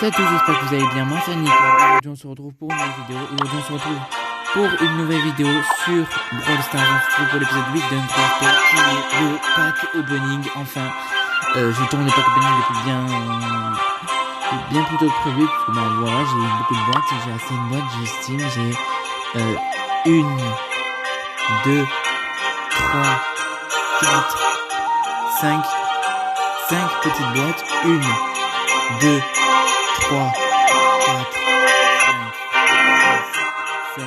Salut à tous, j'espère que vous allez bien. Moi c'est Nicolas. Aujourd'hui on se retrouve pour une nouvelle vidéo. Aujourd'hui on se retrouve pour une nouvelle vidéo sur Brawl Stars. On se retrouve pour l'épisode 8 d'un Quarter qui est le pack opening. Enfin, je tourne le pack opening depuis bien plus tôt que prévu. Parce que voilà, j'ai beaucoup de boîtes. J'ai assez de boîtes, j'estime. J'ai 1, 2, 3, 4, 5 petites boîtes. 1, 2, 3, 4, 5, 6, 7, 8,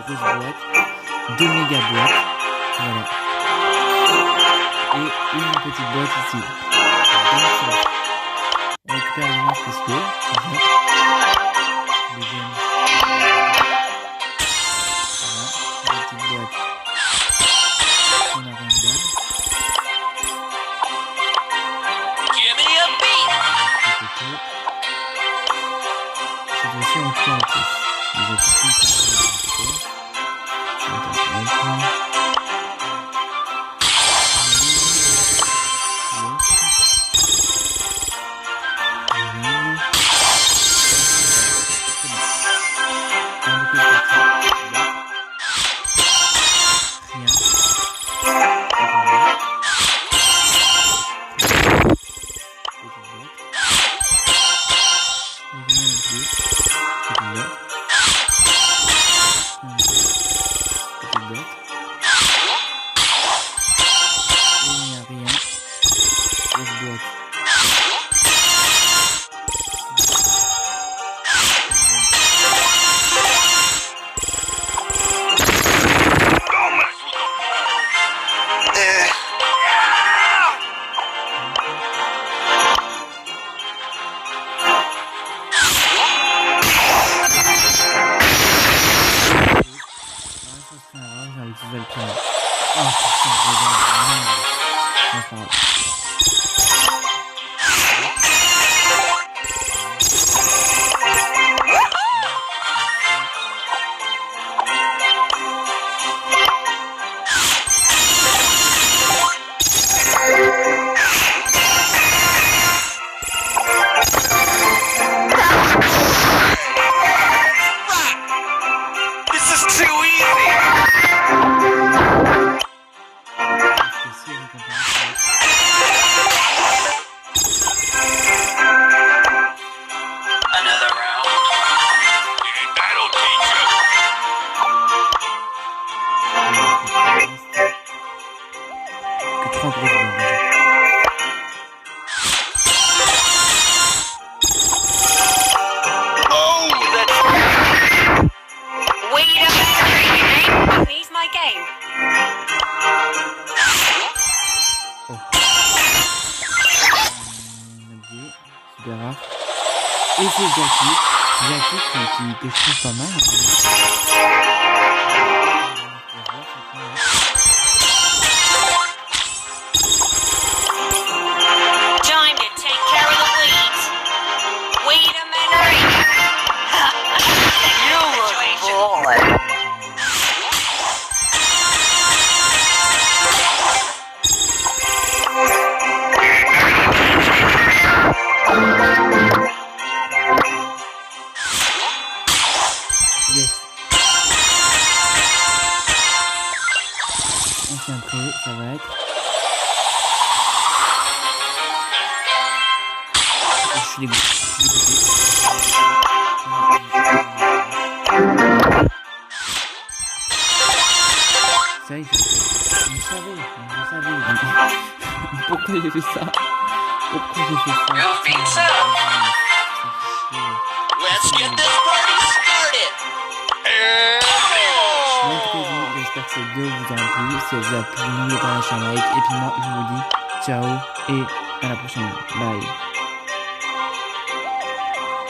10 grosses boîtes, 2 méga boîtes, voilà. Et une petite boîte ici. Donc ça, on récupère les noms spéciaux. Deuxième. Voilà, une petite boîte. On a rien dedans. Cette fois-ci on crée un test. Les activités sont super rare. Et c'est Jackie que je trouve pas mal. Time to take care of the weeds. Wait a minute. You look bored. Yes. On s'est prêt, ça va être. Je suis dégoûté. Ça y est, je savais. Pourquoi j'ai fait ça? Pourquoi j'ai fait ça? Let's get this party started. En tout cas, j'espère que cette vidéo vous aura plu. Si elle vous a plu, n'oubliez pas de lâcher un like. Et puis moi, je vous dis ciao et à la prochaine. Bye.